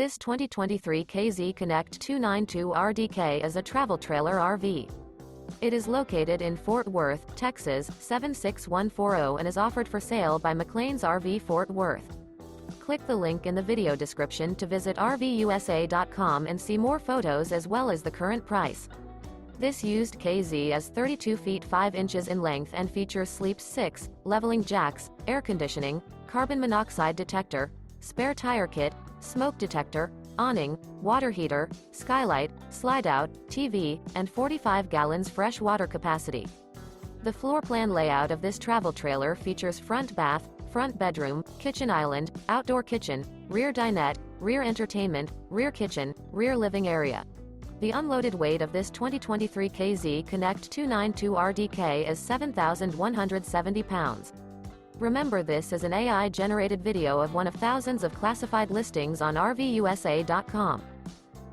This 2023 KZ Connect 292RDK is a travel trailer RV. It is located in Fort Worth, Texas 76140 and is offered for sale by McClain's RV Fort Worth. Click the link in the video description to visit RVUSA.com and see more photos as well as the current price. This used KZ is 32 feet 5 inches in length and features sleeps 6, leveling jacks, air conditioning, carbon monoxide detector, spare tire kit, smoke detector, awning, water heater, skylight, slide-out, TV, and 45 gallons fresh water capacity. The floor plan layout of this travel trailer features front bath, front bedroom, kitchen island, outdoor kitchen, rear dinette, rear entertainment, rear kitchen, rear living area. The unloaded weight of this 2023 KZ Connect 292RDK is 7,170 pounds. Remember, this is an AI-generated video of one of thousands of classified listings on RVUSA.com.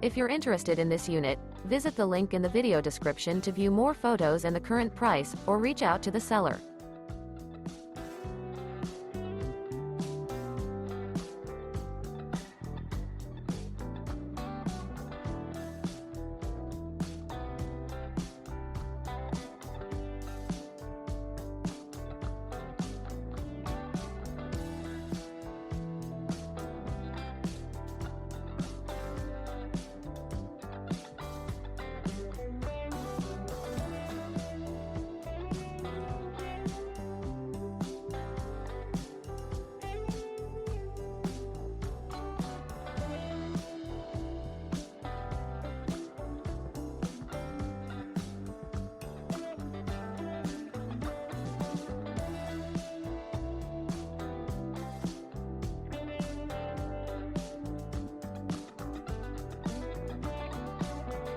If you're interested in this unit, visit the link in the video description to view more photos and the current price, or reach out to the seller.